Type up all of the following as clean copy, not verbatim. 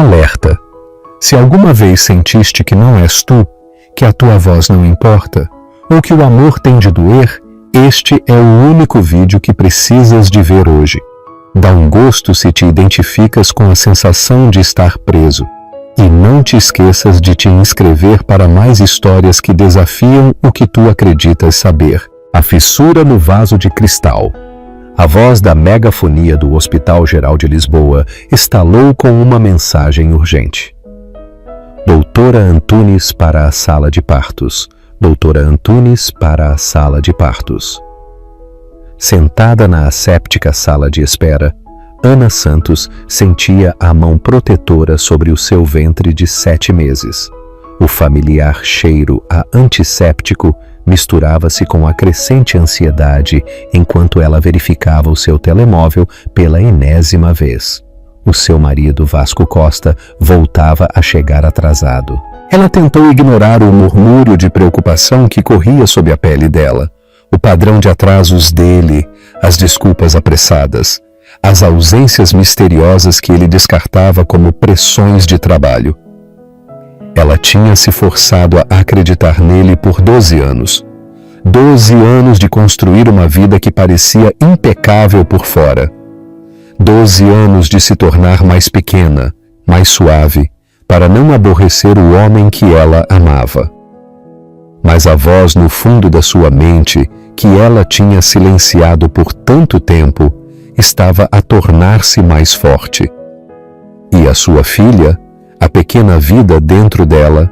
alerta. Se alguma vez sentiste que não és tu, que a tua voz não importa, ou que o amor tem de doer, este é o único vídeo que precisas de ver hoje. Dá um gosto se te identificas com a sensação de estar preso. E não te esqueças de te inscrever para mais histórias que desafiam o que tu acreditas saber. A fissura no vaso de cristal. A voz da megafonia do Hospital Geral de Lisboa estalou com uma mensagem urgente. Doutora Antunes para a sala de partos. Doutora Antunes para a sala de partos. Sentada na asséptica sala de espera, Ana Santos sentia a mão protetora sobre o seu ventre de 7 meses. O familiar cheiro a antisséptico misturava-se com a crescente ansiedade enquanto ela verificava o seu telemóvel pela enésima vez. O seu marido, Vasco Costa, voltava a chegar atrasado. Ela tentou ignorar o murmúrio de preocupação que corria sob a pele dela, o padrão de atrasos dele, as desculpas apressadas, as ausências misteriosas que ele descartava como pressões de trabalho. Ela tinha se forçado a acreditar nele por 12 anos. 12 anos de construir uma vida que parecia impecável por fora. 12 anos de se tornar mais pequena, mais suave, para não aborrecer o homem que ela amava. Mas a voz no fundo da sua mente, que ela tinha silenciado por tanto tempo, estava a tornar-se mais forte. E a sua filha, a pequena vida dentro dela,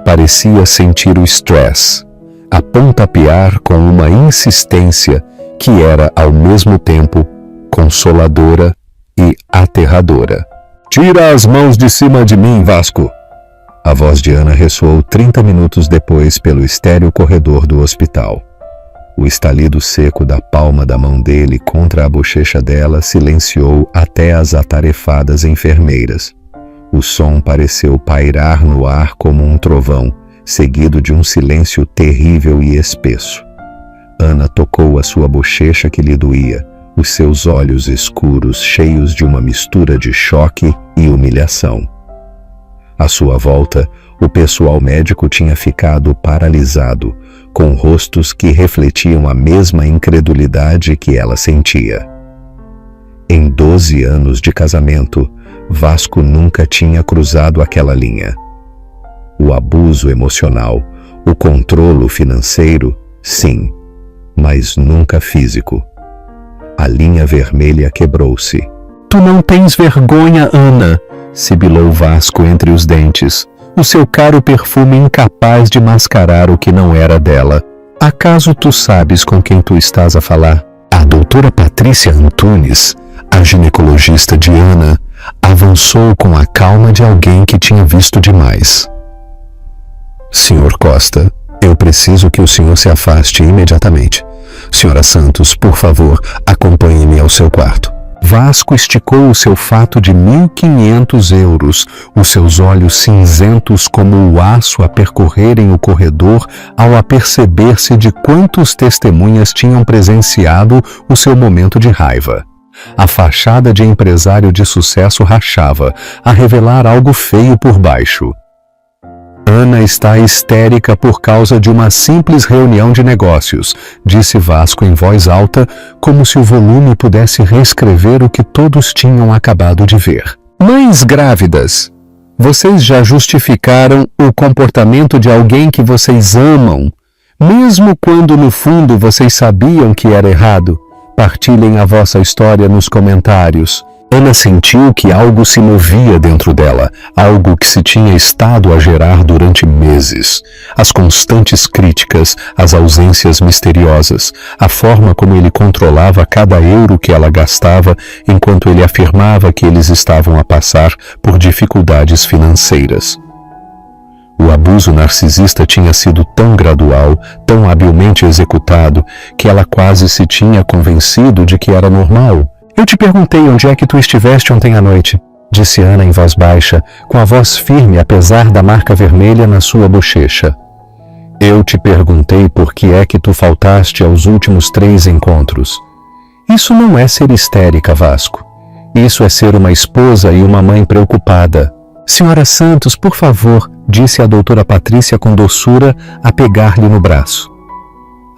parecia sentir o stress, a pontapear com uma insistência que era ao mesmo tempo consoladora e aterradora. "Tira as mãos de cima de mim, Vasco!" A voz de Ana ressoou 30 minutos depois pelo estéril corredor do hospital. O estalido seco da palma da mão dele contra a bochecha dela silenciou até as atarefadas enfermeiras. O som pareceu pairar no ar como um trovão, seguido de um silêncio terrível e espesso. Ana tocou a sua bochecha que lhe doía, os seus olhos escuros cheios de uma mistura de choque e humilhação. À sua volta, o pessoal médico tinha ficado paralisado, com rostos que refletiam a mesma incredulidade que ela sentia. Em 12 anos de casamento, Vasco nunca tinha cruzado aquela linha. O abuso emocional, o controlo financeiro, sim, mas nunca físico. A linha vermelha quebrou-se. "Tu não tens vergonha, Ana!" sibilou Vasco entre os dentes, o seu caro perfume incapaz de mascarar o que não era dela. "Acaso tu sabes com quem tu estás a falar?" A doutora Patrícia Antunes, a ginecologista de Ana, avançou com a calma de alguém que tinha visto demais. "Senhor Costa, eu preciso que o senhor se afaste imediatamente. Senhora Santos, por favor, acompanhe-me ao seu quarto." Vasco esticou o seu fato de 1.500 euros, os seus olhos cinzentos como o aço a percorrerem o corredor ao aperceber-se de quantos testemunhas tinham presenciado o seu momento de raiva. A fachada de empresário de sucesso rachava, a revelar algo feio por baixo. "Ana está histérica por causa de uma simples reunião de negócios", disse Vasco em voz alta, como se o volume pudesse reescrever o que todos tinham acabado de ver. "Mães grávidas, vocês já justificaram o comportamento de alguém que vocês amam, mesmo quando no fundo vocês sabiam que era errado? Partilhem a vossa história nos comentários." Ana sentiu que algo se movia dentro dela, algo que se tinha estado a gerar durante meses. As constantes críticas, as ausências misteriosas, a forma como ele controlava cada euro que ela gastava, enquanto ele afirmava que eles estavam a passar por dificuldades financeiras. O abuso narcisista tinha sido tão gradual, tão habilmente executado, que ela quase se tinha convencido de que era normal. "Eu te perguntei onde é que tu estiveste ontem à noite", disse Ana em voz baixa, com a voz firme apesar da marca vermelha na sua bochecha. "Eu te perguntei por que é que tu faltaste aos últimos 3 encontros." Isso não é ser histérica, Vasco. Isso é ser uma esposa e uma mãe preocupada. Senhora Santos, por favor, disse a doutora Patrícia com doçura a pegar-lhe no braço.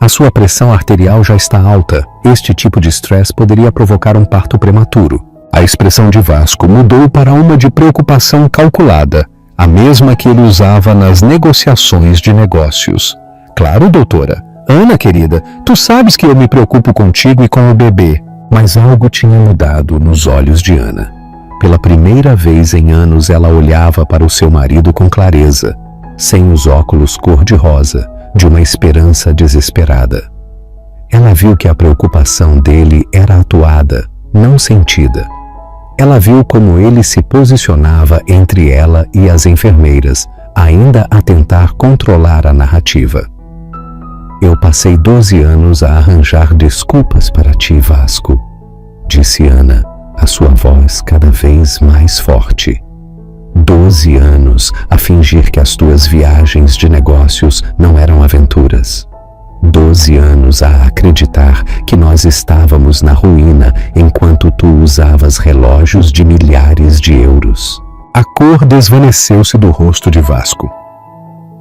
A sua pressão arterial já está alta. Este tipo de estresse poderia provocar um parto prematuro. A expressão de Vasco mudou para uma de preocupação calculada, a mesma que ele usava nas negociações de negócios. Claro, doutora. Ana, querida, tu sabes que eu me preocupo contigo e com o bebê. Mas algo tinha mudado nos olhos de Ana. Pela primeira vez em anos ela olhava para o seu marido com clareza, sem os óculos cor-de-rosa, de uma esperança desesperada. Ela viu que a preocupação dele era atuada, não sentida. Ela viu como ele se posicionava entre ela e as enfermeiras, ainda a tentar controlar a narrativa. Eu passei 12 anos a arranjar desculpas para ti, Vasco, disse Ana, a sua voz cada vez mais forte. 12 anos a fingir que as tuas viagens de negócios não eram aventuras. 12 anos a acreditar que nós estávamos na ruína enquanto tu usavas relógios de milhares de euros. A cor desvaneceu-se do rosto de Vasco.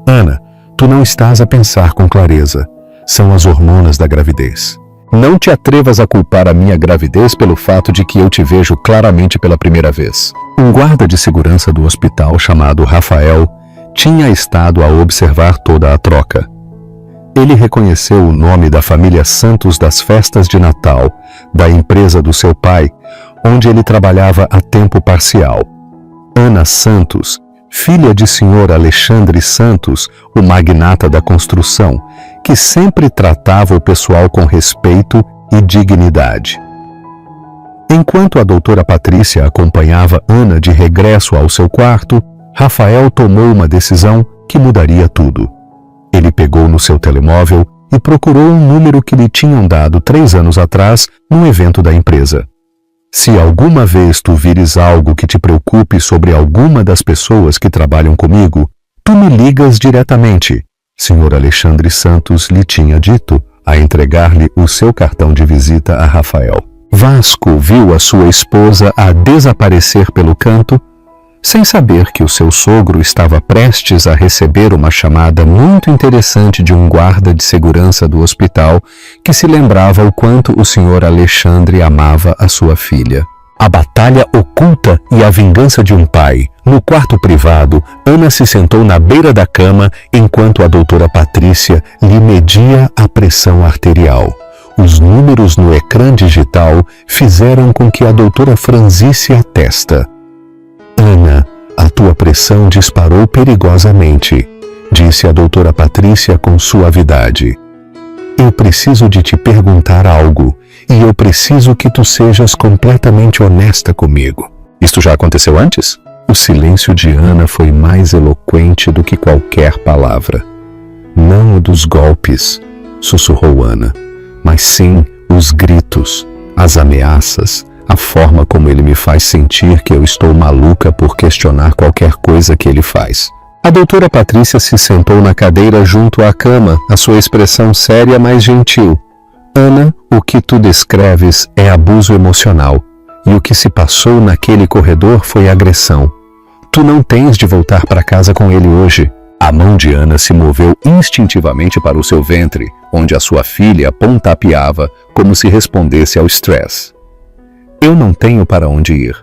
Ana, tu não estás a pensar com clareza. São as hormonas da gravidez. Não te atrevas a culpar a minha gravidez pelo fato de que eu te vejo claramente pela primeira vez. Um guarda de segurança do hospital chamado Rafael tinha estado a observar toda a troca. Ele reconheceu o nome da família Santos das festas de Natal, da empresa do seu pai, onde ele trabalhava a tempo parcial. Ana Santos, filha de Sr. Alexandre Santos, o magnata da construção, que sempre tratava o pessoal com respeito e dignidade. Enquanto a doutora Patrícia acompanhava Ana de regresso ao seu quarto, Rafael tomou uma decisão que mudaria tudo. Ele pegou no seu telemóvel e procurou um número que lhe tinham dado 3 anos atrás num evento da empresa. Se alguma vez tu vires algo que te preocupe sobre alguma das pessoas que trabalham comigo, tu me ligas diretamente. Sr. Alexandre Santos lhe tinha dito a entregar-lhe o seu cartão de visita a Rafael. Vasco viu a sua esposa a desaparecer pelo canto, sem saber que o seu sogro estava prestes a receber uma chamada muito interessante de um guarda de segurança do hospital que se lembrava o quanto o Sr. Alexandre amava a sua filha. A batalha oculta e a vingança de um pai. No quarto privado, Ana se sentou na beira da cama enquanto a doutora Patrícia lhe media a pressão arterial. Os números no ecrã digital fizeram com que a doutora franzisse a testa. Ana, a tua pressão disparou perigosamente, disse a doutora Patrícia com suavidade. Eu preciso de te perguntar algo, e eu preciso que tu sejas completamente honesta comigo. Isto já aconteceu antes? O silêncio de Ana foi mais eloquente do que qualquer palavra. Não o dos golpes, sussurrou Ana, mas sim os gritos, as ameaças, a forma como ele me faz sentir que eu estou maluca por questionar qualquer coisa que ele faz. A doutora Patrícia se sentou na cadeira junto à cama, a sua expressão séria mas gentil. Ana, o que tu descreves é abuso emocional, e o que se passou naquele corredor foi agressão. Tu não tens de voltar para casa com ele hoje. A mão de Ana se moveu instintivamente para o seu ventre, onde a sua filha pontapeava como se respondesse ao estresse. Eu não tenho para onde ir.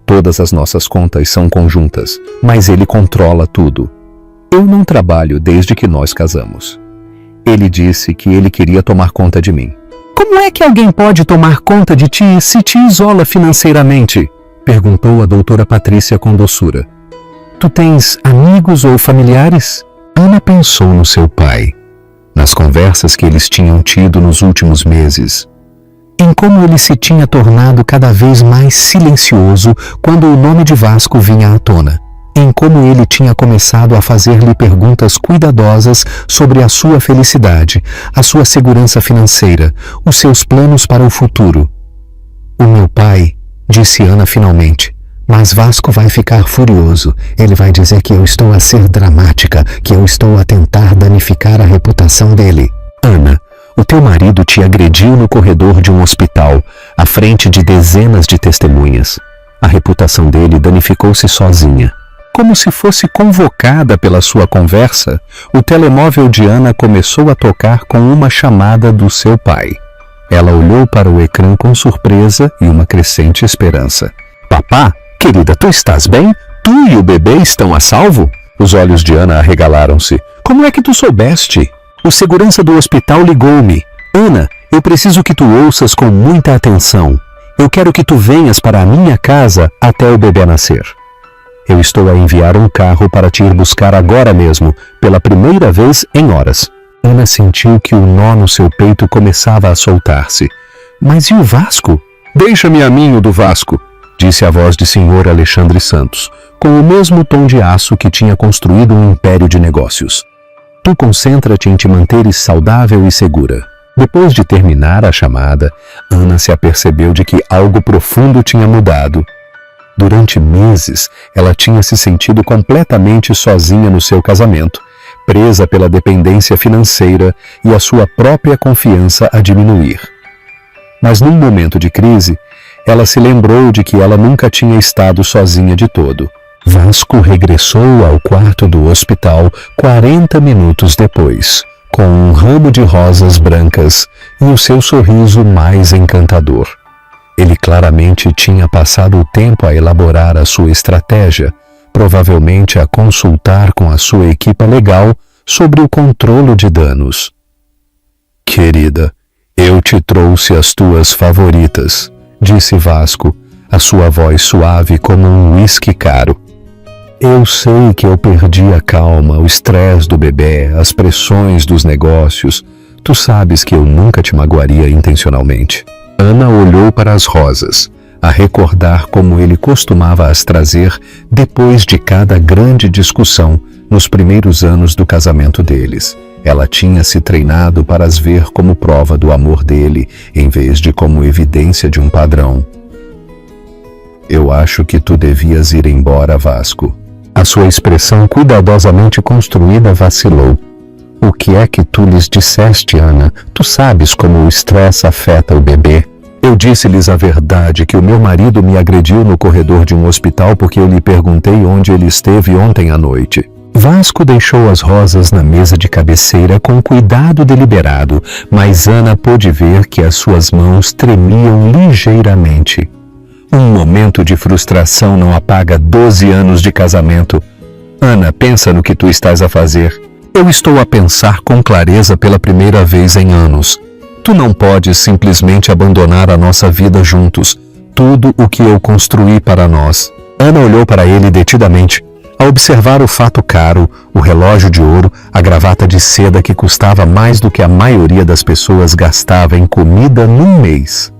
Todas as nossas contas são conjuntas, mas ele controla tudo. Eu não trabalho desde que nós casamos. Ele disse que ele queria tomar conta de mim. Como é que alguém pode tomar conta de ti se te isola financeiramente? Perguntou a doutora Patrícia com doçura. Tu tens amigos ou familiares? Ana pensou no seu pai, nas conversas que eles tinham tido nos últimos meses, em como ele se tinha tornado cada vez mais silencioso quando o nome de Vasco vinha à tona, em como ele tinha começado a fazer-lhe perguntas cuidadosas sobre a sua felicidade, a sua segurança financeira, os seus planos para o futuro. O meu pai, disse Ana finalmente, mas Vasco vai ficar furioso. Ele vai dizer que eu estou a ser dramática, que eu estou a tentar danificar a reputação dele. Ana, o teu marido te agrediu no corredor de um hospital, à frente de dezenas de testemunhas. A reputação dele danificou-se sozinha. Como se fosse convocada pela sua conversa, o telemóvel de Ana começou a tocar com uma chamada do seu pai. Ela olhou para o ecrã com surpresa e uma crescente esperança. Papá, querida, tu estás bem? Tu e o bebê estão a salvo? Os olhos de Ana arregalaram-se. Como é que tu soubeste? O segurança do hospital ligou-me. Ana, eu preciso que tu ouças com muita atenção. Eu quero que tu venhas para a minha casa até o bebê nascer. Eu estou a enviar um carro para te ir buscar agora mesmo, pela primeira vez em horas. Ana sentiu que o nó no seu peito começava a soltar-se. Mas e o Vasco? Deixa-me a mim o do Vasco, disse a voz de Sr. Alexandre Santos, com o mesmo tom de aço que tinha construído um império de negócios. Tu concentra-te em te manteres saudável e segura. Depois de terminar a chamada, Ana se apercebeu de que algo profundo tinha mudado. Durante meses, ela tinha se sentido completamente sozinha no seu casamento, presa pela dependência financeira e a sua própria confiança a diminuir. Mas num momento de crise, ela se lembrou de que ela nunca tinha estado sozinha de todo. Vasco regressou ao quarto do hospital 40 minutos depois, com um ramo de rosas brancas e o seu sorriso mais encantador. Ele claramente tinha passado o tempo a elaborar a sua estratégia, provavelmente a consultar com a sua equipa legal sobre o controle de danos. Querida, eu te trouxe as tuas favoritas, disse Vasco, a sua voz suave como um uísque caro. Eu sei que eu perdi a calma, o estresse do bebê, as pressões dos negócios. Tu sabes que eu nunca te magoaria intencionalmente. Ana olhou para as rosas, a recordar como ele costumava as trazer depois de cada grande discussão nos primeiros anos do casamento deles. Ela tinha se treinado para as ver como prova do amor dele, em vez de como evidência de um padrão. Eu acho que tu devias ir embora, Vasco. A sua expressão cuidadosamente construída vacilou. O que é que tu lhes disseste, Ana? Tu sabes como o estresse afeta o bebê. Eu disse-lhes a verdade que o meu marido me agrediu no corredor de um hospital porque eu lhe perguntei onde ele esteve ontem à noite. Vasco deixou as rosas na mesa de cabeceira com cuidado deliberado, mas Ana pôde ver que as suas mãos tremiam ligeiramente. Um momento de frustração não apaga 12 anos de casamento. Ana, pensa no que tu estás a fazer. Eu estou a pensar com clareza pela primeira vez em anos. Tu não podes simplesmente abandonar a nossa vida juntos, tudo o que eu construí para nós. Ana olhou para ele detidamente, a observar o fato caro, o relógio de ouro, a gravata de seda que custava mais do que a maioria das pessoas gastava em comida num mês.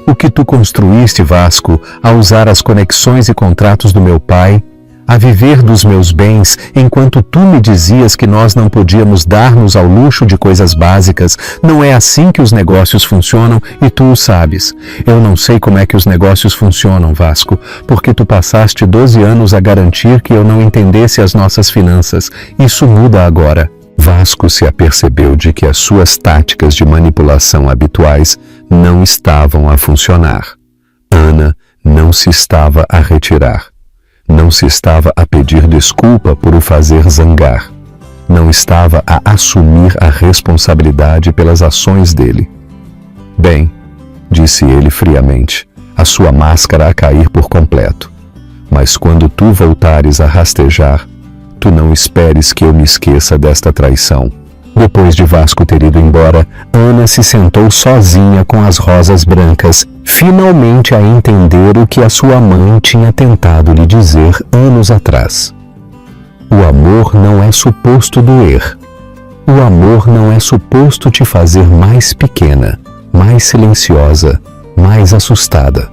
O que tu construíste, Vasco, a usar as conexões e contratos do meu pai, a viver dos meus bens, enquanto tu me dizias que nós não podíamos dar-nos ao luxo de coisas básicas. Não é assim que os negócios funcionam e tu o sabes. Eu não sei como é que os negócios funcionam, Vasco, porque tu passaste 12 anos a garantir que eu não entendesse as nossas finanças. Isso muda agora. Vasco se apercebeu de que as suas táticas de manipulação habituais não estavam a funcionar. Ana não se estava a retirar. Não se estava a pedir desculpa por o fazer zangar. Não estava a assumir a responsabilidade pelas ações dele. Bem, disse ele friamente, a sua máscara a cair por completo. Mas quando tu voltares a rastejar, tu não esperes que eu me esqueça desta traição. Depois de Vasco ter ido embora, Ana se sentou sozinha com as rosas brancas, finalmente a entender o que a sua mãe tinha tentado lhe dizer anos atrás. O amor não é suposto doer. O amor não é suposto te fazer mais pequena, mais silenciosa, mais assustada.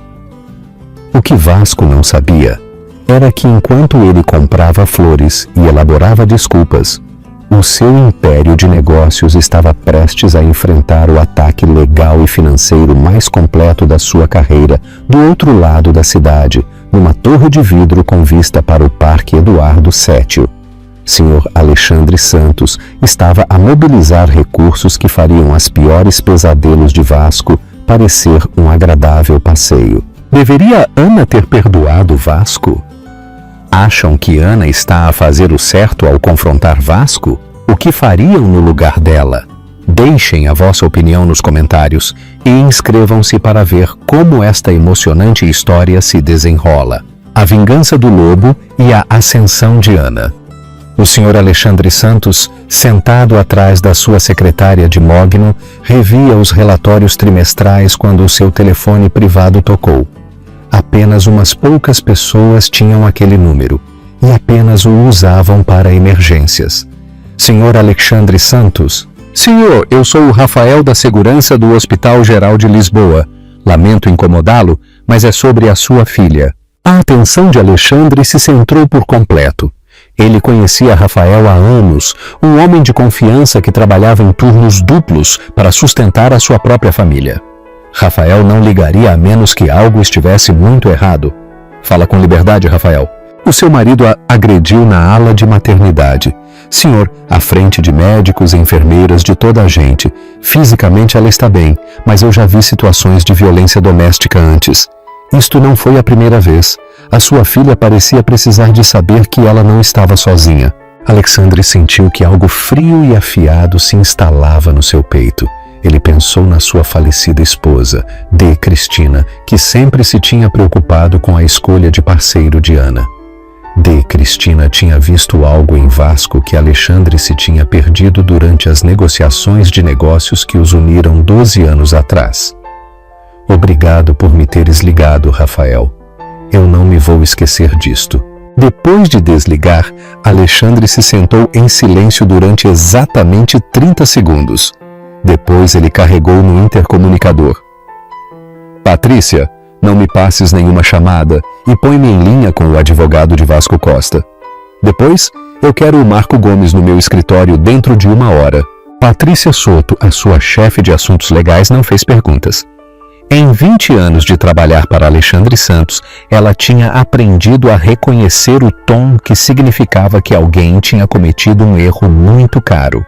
O que Vasco não sabia era que enquanto ele comprava flores e elaborava desculpas, o seu império de negócios estava prestes a enfrentar o ataque legal e financeiro mais completo da sua carreira, do outro lado da cidade, numa torre de vidro com vista para o Parque Eduardo VII. Sr. Alexandre Santos estava a mobilizar recursos que fariam as piores pesadelos de Vasco parecer um agradável passeio. Deveria Ana ter perdoado Vasco? Acham que Ana está a fazer o certo ao confrontar Vasco? O que fariam no lugar dela? Deixem a vossa opinião nos comentários e inscrevam-se para ver como esta emocionante história se desenrola. A vingança do lobo e a ascensão de Ana. O Sr. Alexandre Santos, sentado atrás da sua secretária de mogno, revia os relatórios trimestrais quando o seu telefone privado tocou. Apenas umas poucas pessoas tinham aquele número e apenas o usavam para emergências. Sr. Alexandre Santos: Senhor, eu sou o Rafael da Segurança do Hospital Geral de Lisboa. Lamento incomodá-lo, mas é sobre a sua filha. A atenção de Alexandre se centrou por completo. Ele conhecia Rafael há anos, um homem de confiança que trabalhava em turnos duplos para sustentar a sua própria família. Rafael não ligaria a menos que algo estivesse muito errado. Fala com liberdade, Rafael. O seu marido a agrediu na ala de maternidade. Senhor, à frente de médicos e enfermeiras, de toda a gente. Fisicamente ela está bem, mas eu já vi situações de violência doméstica antes. Isto não foi a primeira vez. A sua filha parecia precisar de saber que ela não estava sozinha. Alexandre sentiu que algo frio e afiado se instalava no seu peito. Ele pensou na sua falecida esposa, D. Cristina, que sempre se tinha preocupado com a escolha de parceiro de Ana. D. Cristina tinha visto algo em Vasco que Alexandre se tinha perdido durante as negociações de negócios que os uniram 12 anos atrás. Obrigado por me teres ligado, Rafael. Eu não me vou esquecer disto. Depois de desligar, Alexandre se sentou em silêncio durante exatamente 30 segundos. Depois ele carregou no intercomunicador. Patrícia, não me passes nenhuma chamada e põe-me em linha com o advogado de Vasco Costa. Depois, eu quero o Marco Gomes no meu escritório dentro de 1 hora. Patrícia Soto, a sua chefe de assuntos legais, não fez perguntas. Em 20 anos de trabalhar para Alexandre Santos, ela tinha aprendido a reconhecer o tom que significava que alguém tinha cometido um erro muito caro.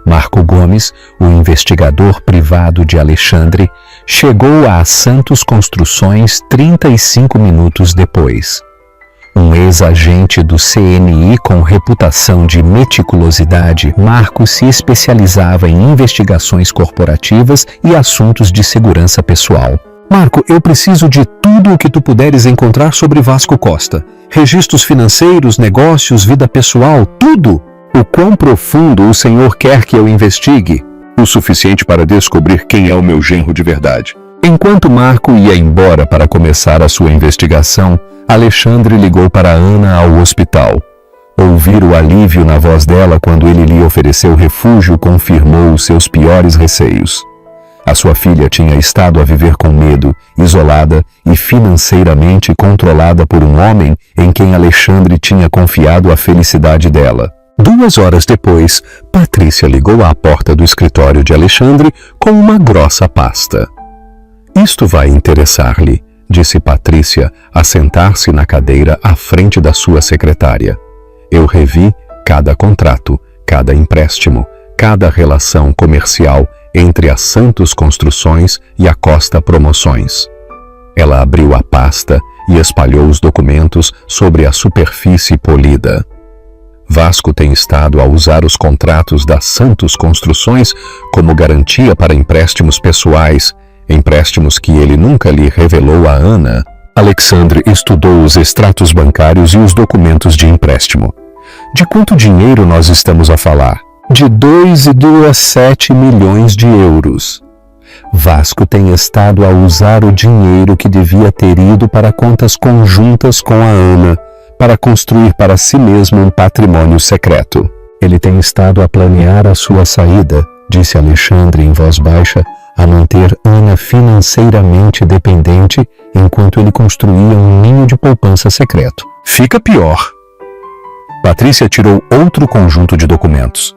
Marco Gomes, o investigador privado de Alexandre, chegou a Santos Construções 35 minutos depois. Um ex-agente do CNI com reputação de meticulosidade, Marco se especializava em investigações corporativas e assuntos de segurança pessoal. Marco, eu preciso de tudo o que tu puderes encontrar sobre Vasco Costa. Registros financeiros, negócios, vida pessoal, tudo. O quão profundo o senhor quer que eu investigue? O suficiente para descobrir quem é o meu genro de verdade. Enquanto Marco ia embora para começar a sua investigação, Alexandre ligou para Ana ao hospital. Ouvir o alívio na voz dela quando ele lhe ofereceu refúgio confirmou os seus piores receios. A sua filha tinha estado a viver com medo, isolada e financeiramente controlada por um homem em quem Alexandre tinha confiado a felicidade dela. 2 horas depois, Patrícia ligou à porta do escritório de Alexandre com uma grossa pasta. Isto vai interessar-lhe, disse Patrícia, a sentar-se na cadeira à frente da sua secretária. Eu revi cada contrato, cada empréstimo, cada relação comercial entre a Santos Construções e a Costa Promoções. Ela abriu a pasta e espalhou os documentos sobre a superfície polida. Vasco tem estado a usar os contratos da Santos Construções como garantia para empréstimos pessoais, empréstimos que ele nunca lhe revelou a Ana. Alexandre estudou os extratos bancários e os documentos de empréstimo. De quanto dinheiro nós estamos a falar? De 2,7 milhões de euros. Vasco tem estado a usar o dinheiro que devia ter ido para contas conjuntas com a Ana, para construir para si mesmo um patrimônio secreto. Ele tem estado a planear a sua saída, disse Alexandre em voz baixa, a manter Ana financeiramente dependente enquanto ele construía um ninho de poupança secreto. Fica pior. Patrícia tirou outro conjunto de documentos.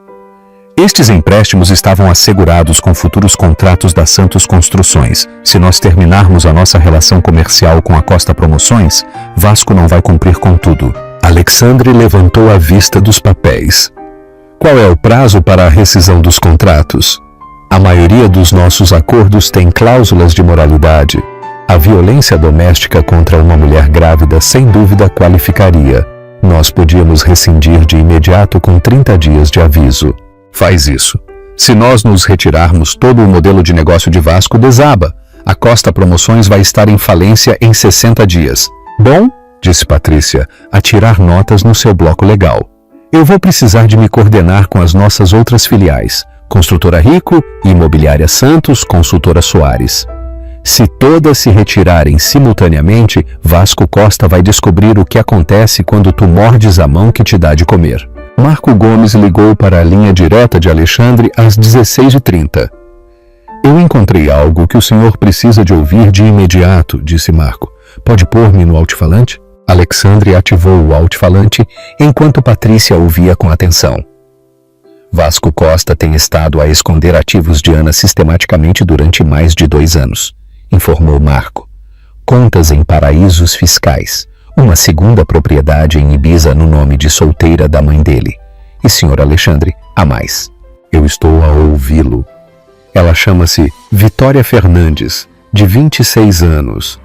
Estes empréstimos estavam assegurados com futuros contratos da Santos Construções. Se nós terminarmos a nossa relação comercial com a Costa Promoções, Vasco não vai cumprir com tudo. Alexandre levantou a vista dos papéis. Qual é o prazo para a rescisão dos contratos? A maioria dos nossos acordos tem cláusulas de moralidade. A violência doméstica contra uma mulher grávida sem dúvida qualificaria. Nós podíamos rescindir de imediato com 30 dias de aviso. Faz isso. Se nós nos retirarmos, todo o modelo de negócio de Vasco desaba. A Costa Promoções vai estar em falência em 60 dias. Bom, disse Patrícia, a tirar notas no seu bloco legal. Eu vou precisar de me coordenar com as nossas outras filiais. Construtora Rico, Imobiliária Santos, Consultora Soares. Se todas se retirarem simultaneamente, Vasco Costa vai descobrir o que acontece quando tu mordes a mão que te dá de comer. Marco Gomes ligou para a linha direta de Alexandre às 16h30. Eu encontrei algo que o senhor precisa de ouvir de imediato, disse Marco. Pode pôr-me no altifalante? Alexandre ativou o altifalante enquanto Patrícia ouvia com atenção. Vasco Costa tem estado a esconder ativos de Ana sistematicamente durante mais de 2 anos, informou Marco. Contas em paraísos fiscais, uma segunda propriedade em Ibiza no nome de solteira da mãe dele. E Sr. Alexandre, há mais. Eu estou a ouvi-lo. Ela chama-se Vitória Fernandes, de 26 anos.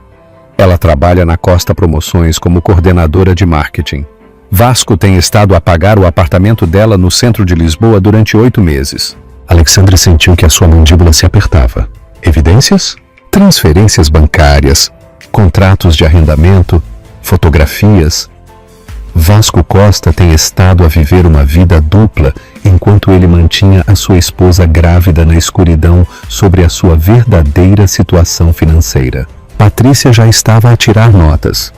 Ela trabalha na Costa Promoções como coordenadora de marketing. Vasco tem estado a pagar o apartamento dela no centro de Lisboa durante 8 meses. Alexandre sentiu que a sua mandíbula se apertava. Evidências? Transferências bancárias, contratos de arrendamento, fotografias. Vasco Costa tem estado a viver uma vida dupla enquanto ele mantinha a sua esposa grávida na escuridão sobre a sua verdadeira situação financeira. Patrícia já estava a tirar notas.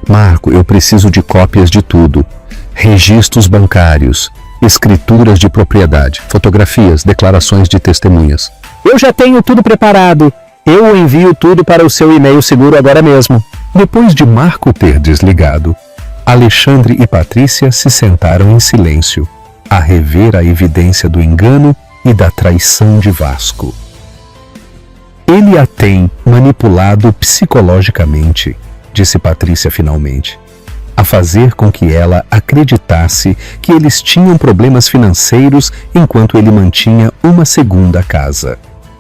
Marco, eu preciso de cópias de tudo. Registros bancários, escrituras de propriedade, fotografias, declarações de testemunhas. Eu já tenho tudo preparado. Eu envio tudo para o seu e-mail seguro agora mesmo. Depois de Marco ter desligado, Alexandre e Patrícia se sentaram em silêncio, a rever a evidência do engano e da traição de Vasco. Ele a tem manipulado psicologicamente, disse Patrícia finalmente, a fazer com que ela acreditasse que eles tinham problemas financeiros enquanto ele mantinha uma segunda casa.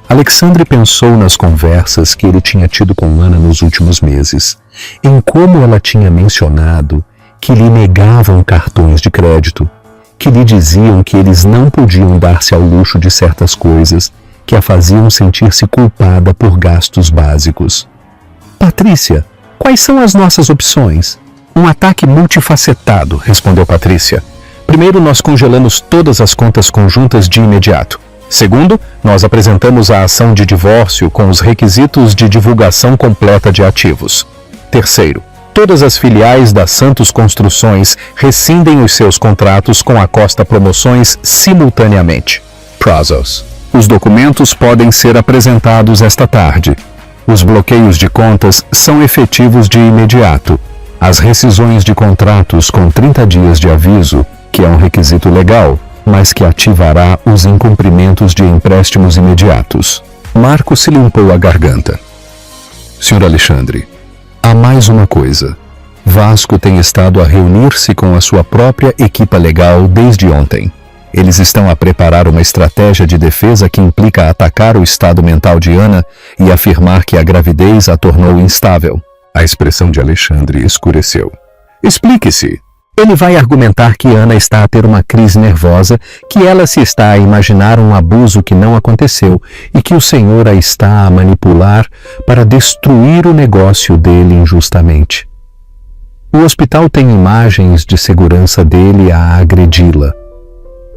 Alexandre pensou nas conversas que ele tinha tido com Ana nos últimos meses, em como ela tinha mencionado que lhe negavam cartões de crédito, que lhe diziam que eles não podiam dar-se ao luxo de certas coisas que a faziam sentir-se culpada por gastos básicos. Patrícia, quais são as nossas opções? Um ataque multifacetado, respondeu Patrícia. Primeiro, nós congelamos todas as contas conjuntas de imediato. Segundo, nós apresentamos a ação de divórcio com os requisitos de divulgação completa de ativos. Terceiro, todas as filiais da Santos Construções rescindem os seus contratos com a Costa Promoções simultaneamente. Prazos. Os documentos podem ser apresentados esta tarde. Os bloqueios de contas são efetivos de imediato. As rescisões de contratos com 30 dias de aviso, que é um requisito legal, mas que ativará os incumprimentos de empréstimos imediatos. Marco se limpou a garganta. Sr. Alexandre, há mais uma coisa. Vasco tem estado a reunir-se com a sua própria equipa legal desde ontem. Eles estão a preparar uma estratégia de defesa que implica atacar o estado mental de Ana e afirmar que a gravidez a tornou instável. A expressão de Alexandre escureceu. Explique-se. Ele vai argumentar que Ana está a ter uma crise nervosa, que ela se está a imaginar um abuso que não aconteceu e que o senhor a está a manipular para destruir o negócio dele injustamente. O hospital tem imagens de segurança dele a agredi-la.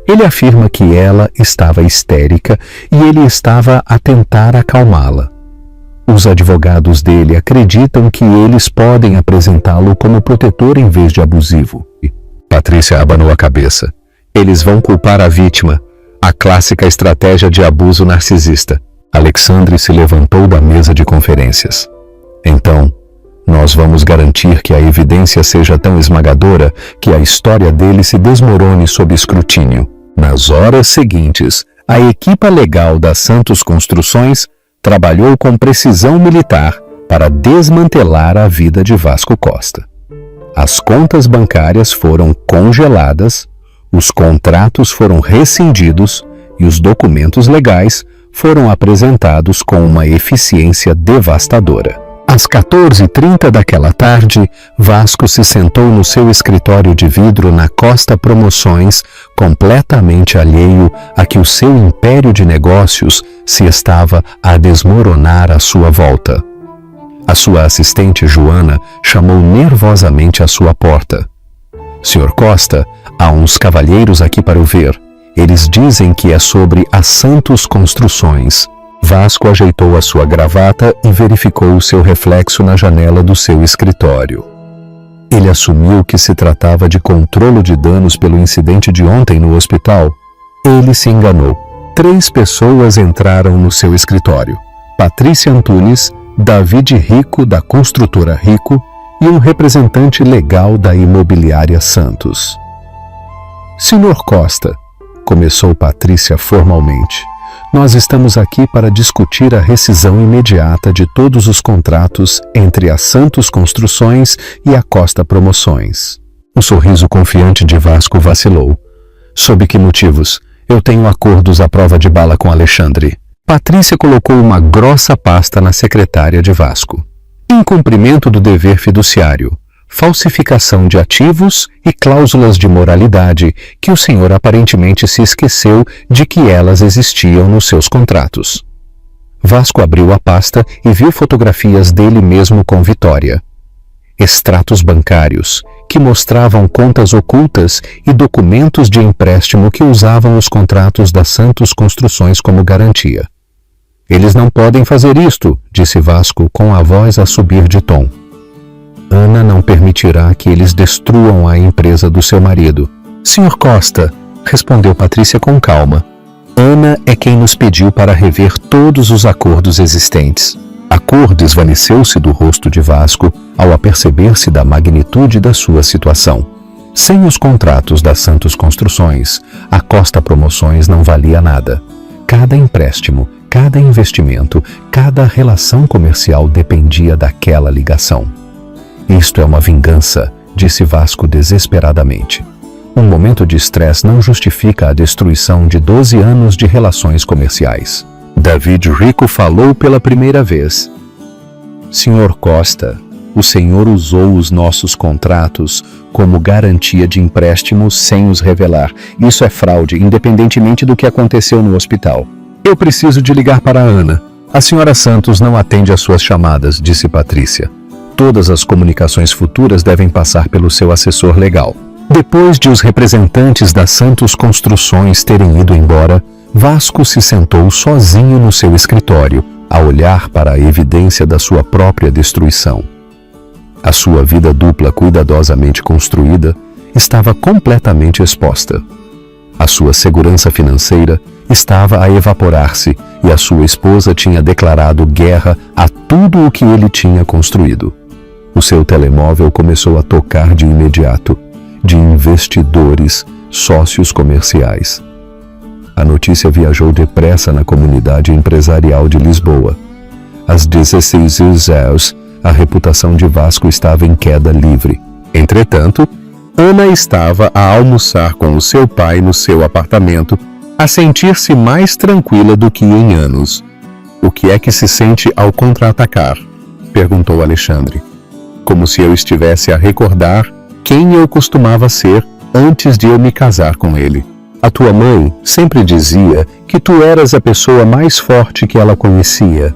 Ele afirma que ela estava histérica e ele estava a tentar acalmá-la. Os advogados dele acreditam que eles podem apresentá-lo como protetor em vez de abusivo. Patrícia abanou a cabeça. Eles vão culpar a vítima, a clássica estratégia de abuso narcisista. Alexandre se levantou da mesa de conferências. Então, nós vamos garantir que a evidência seja tão esmagadora que a história dele se desmorone sob escrutínio. Nas horas seguintes, a equipa legal da Santos Construções trabalhou com precisão militar para desmantelar a vida de Vasco Costa. As contas bancárias foram congeladas, os contratos foram rescindidos e os documentos legais foram apresentados com uma eficiência devastadora. Às 14h30 daquela tarde, Vasco se sentou no seu escritório de vidro na Costa Promoções, completamente alheio a que o seu império de negócios se estava a desmoronar à sua volta. A sua assistente Joana chamou nervosamente à sua porta. Sr. Costa, há uns cavalheiros aqui para o ver. Eles dizem que é sobre a Santos Construções. Vasco ajeitou a sua gravata e verificou o seu reflexo na janela do seu escritório. Ele assumiu que se tratava de controle de danos pelo incidente de ontem no hospital. Ele se enganou. 3 pessoas entraram no seu escritório: Patrícia Antunes, David Rico, da construtora Rico, e um representante legal da imobiliária Santos. Sr. Costa, começou Patrícia formalmente, nós estamos aqui para discutir a rescisão imediata de todos os contratos entre a Santos Construções e a Costa Promoções. O sorriso confiante de Vasco vacilou. Sob que motivos? Eu tenho acordos à prova de bala com Alexandre. Patrícia colocou uma grossa pasta na secretária de Vasco. Incumprimento do dever fiduciário, falsificação de ativos e cláusulas de moralidade que o senhor aparentemente se esqueceu de que elas existiam nos seus contratos. Vasco abriu a pasta e viu fotografias dele mesmo com Vitória. Extratos bancários, que mostravam contas ocultas e documentos de empréstimo que usavam os contratos da Santos Construções como garantia. Eles não podem fazer isto, disse Vasco com a voz a subir de tom. Ana não permitirá que eles destruam a empresa do seu marido. Sr. Costa, respondeu Patrícia com calma, Ana é quem nos pediu para rever todos os acordos existentes. A cor desvaneceu-se do rosto de Vasco ao aperceber-se da magnitude da sua situação. Sem os contratos da Santos Construções, a Costa Promoções não valia nada. Cada empréstimo, cada investimento, cada relação comercial dependia daquela ligação. Isto é uma vingança, disse Vasco desesperadamente. Um momento de estresse não justifica a destruição de 12 anos de relações comerciais. David Rico falou pela primeira vez. Sr. Costa, o senhor usou os nossos contratos como garantia de empréstimo sem os revelar. Isso é fraude, independentemente do que aconteceu no hospital. Eu preciso de ligar para a Ana. A senhora Santos não atende às suas chamadas, disse Patrícia. Todas as comunicações futuras devem passar pelo seu assessor legal. Depois de os representantes da Santos Construções terem ido embora, Vasco se sentou sozinho no seu escritório, a olhar para a evidência da sua própria destruição. A sua vida dupla cuidadosamente construída estava completamente exposta. A sua segurança financeira estava a evaporar-se e a sua esposa tinha declarado guerra a tudo o que ele tinha construído. O seu telemóvel começou a tocar de imediato, de investidores, sócios comerciais. A notícia viajou depressa na comunidade empresarial de Lisboa. Às 16h, a reputação de Vasco estava em queda livre. Entretanto, Ana estava a almoçar com o seu pai no seu apartamento, a sentir-se mais tranquila do que em anos. O que é que se sente ao contra-atacar? Perguntou Alexandre. Como se eu estivesse a recordar quem eu costumava ser antes de eu me casar com ele. A tua mãe sempre dizia que tu eras a pessoa mais forte que ela conhecia.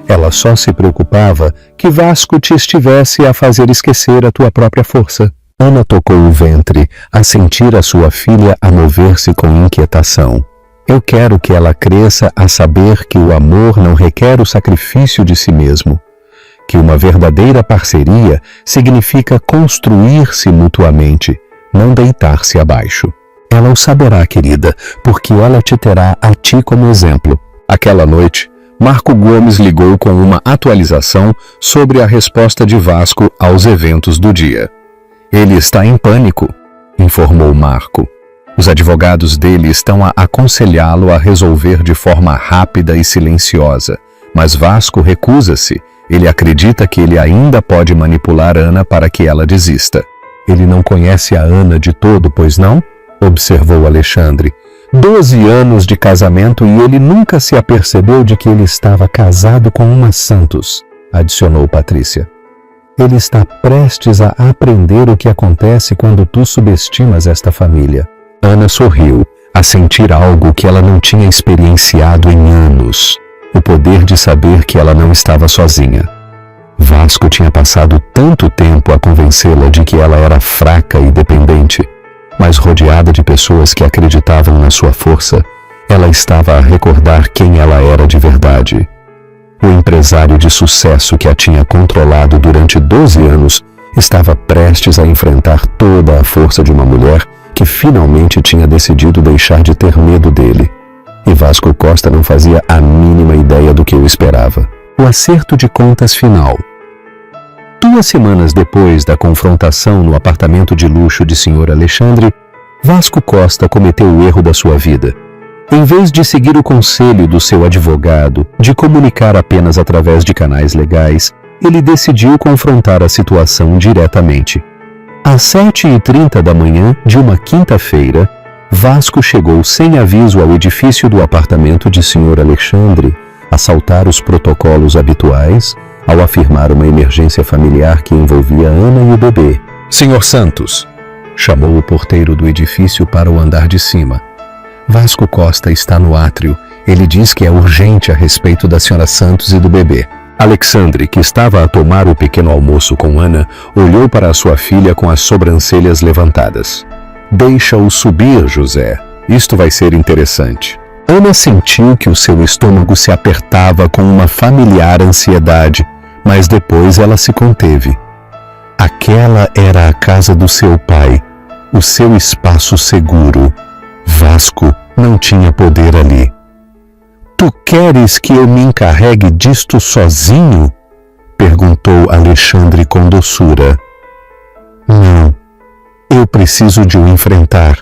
Ela só se preocupava que Vasco te estivesse a fazer esquecer a tua própria força. Ana tocou o ventre, a sentir a sua filha a mover-se com inquietação. Eu quero que ela cresça a saber que o amor não requer o sacrifício de si mesmo. Que uma verdadeira parceria significa construir-se mutuamente, não deitar-se abaixo. Ela o saberá, querida, porque ela te terá a ti como exemplo. Aquela noite, Marco Gomes ligou com uma atualização sobre a resposta de Vasco aos eventos do dia. Ele está em pânico, informou Marco. Os advogados dele estão a aconselhá-lo a resolver de forma rápida e silenciosa, mas Vasco recusa-se. Ele acredita que ele ainda pode manipular Ana para que ela desista. Ele não conhece a Ana de todo, pois não? Observou Alexandre. 12 anos de casamento e ele nunca se apercebeu de que ele estava casado com uma Santos. adicionou Patrícia. Ele está prestes a aprender o que acontece quando tu subestimas esta família. Ana sorriu, a sentir algo que ela não tinha experienciado em anos. O poder de saber que ela não estava sozinha. Vasco tinha passado tanto tempo a convencê-la de que ela era fraca e dependente, mas rodeada de pessoas que acreditavam na sua força, ela estava a recordar quem ela era de verdade. O empresário de sucesso que a tinha controlado durante 12 anos estava prestes a enfrentar toda a força de uma mulher que finalmente tinha decidido deixar de ter medo dele. E Vasco Costa não fazia a mínima ideia do que o esperava. O acerto de contas final. 2 semanas depois da confrontação no apartamento de luxo de Sr. Alexandre, Vasco Costa cometeu o erro da sua vida. Em vez de seguir o conselho do seu advogado de comunicar apenas através de canais legais, ele decidiu confrontar a situação diretamente. Às 7h30 da manhã de uma quinta-feira, Vasco chegou sem aviso ao edifício do apartamento de Sr. Alexandre, a saltar os protocolos habituais, ao afirmar uma emergência familiar que envolvia Ana e o bebê. Sr. Santos, chamou o porteiro do edifício para o andar de cima. Vasco Costa está no átrio. Ele diz que é urgente a respeito da Sra. Santos e do bebê. Alexandre, que estava a tomar o pequeno almoço com Ana, olhou para a sua filha com as sobrancelhas levantadas. Deixa-o subir, José. Isto vai ser interessante. Ana sentiu que o seu estômago se apertava com uma familiar ansiedade, mas depois ela se conteve. Aquela era a casa do seu pai, o seu espaço seguro. Vasco não tinha poder ali. Tu queres que eu me encarregue disto sozinho? Perguntou Alexandre com doçura. Não, eu preciso de o enfrentar.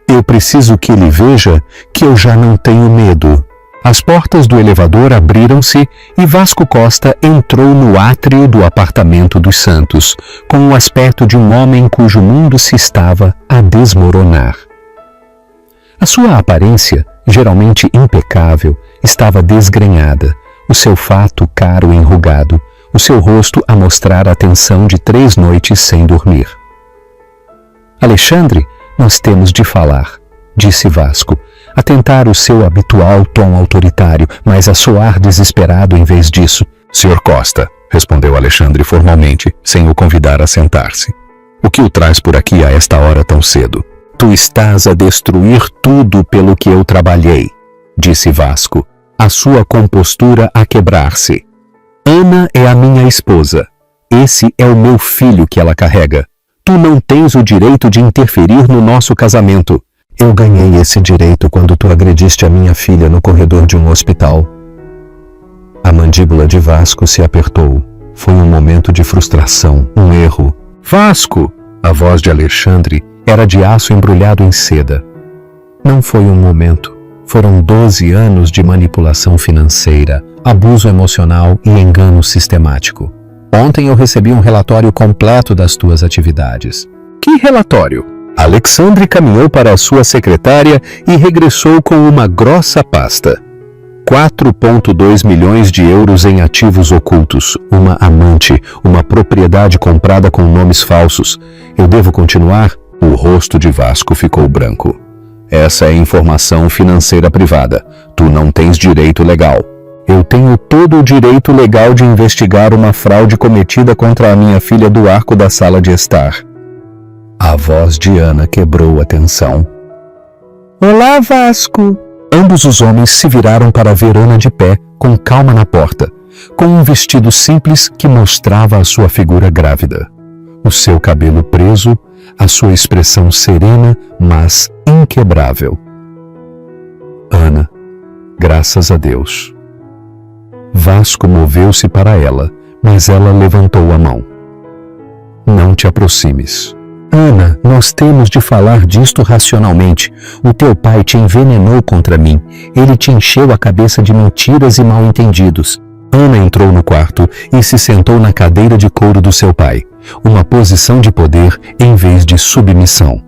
Eu preciso que ele veja que eu já não tenho medo. As portas do elevador abriram-se e Vasco Costa entrou no átrio do apartamento dos Santos, com o aspecto de um homem cujo mundo se estava a desmoronar. A sua aparência, geralmente impecável, estava desgrenhada, o seu fato caro enrugado, o seu rosto a mostrar a tensão de 3 noites sem dormir. Alexandre, nós temos de falar, disse Vasco, a tentar o seu habitual tom autoritário, mas a soar desesperado em vez disso. Sr. Costa, respondeu Alexandre formalmente, sem o convidar a sentar-se. O que o traz por aqui a esta hora tão cedo? Tu estás a destruir tudo pelo que eu trabalhei, disse Vasco, a sua compostura a quebrar-se. Ana é a minha esposa. Esse é o meu filho que ela carrega. Tu não tens o direito de interferir no nosso casamento. Eu ganhei esse direito quando tu agrediste a minha filha no corredor de um hospital. A mandíbula de Vasco se apertou. Foi um momento de frustração, um erro. Vasco! A voz de Alexandre era de aço embrulhado em seda. Não foi um momento. Foram 12 anos de manipulação financeira, abuso emocional e engano sistemático. Ontem eu recebi um relatório completo das tuas atividades. Que relatório? Alexandre caminhou para a sua secretária e regressou com uma grossa pasta. 4,2 milhões de euros em ativos ocultos, uma amante, uma propriedade comprada com nomes falsos. Eu devo continuar? O rosto de Vasco ficou branco. Essa é informação financeira privada. Tu não tens direito legal. Eu tenho todo o direito legal de investigar uma fraude cometida contra a minha filha do arco da sala de estar. A voz de Ana quebrou a tensão. Olá, Vasco! Ambos os homens se viraram para ver Ana de pé, com calma na porta, com um vestido simples que mostrava a sua figura grávida. O seu cabelo preso, a sua expressão serena, mas inquebrável. Ana, graças a Deus. Vasco moveu-se para ela, mas ela levantou a mão. Não te aproximes. Ana, nós temos de falar disto racionalmente. O teu pai te envenenou contra mim. Ele te encheu a cabeça de mentiras e mal-entendidos. Ana entrou no quarto e se sentou na cadeira de couro do seu pai, uma posição de poder em vez de submissão.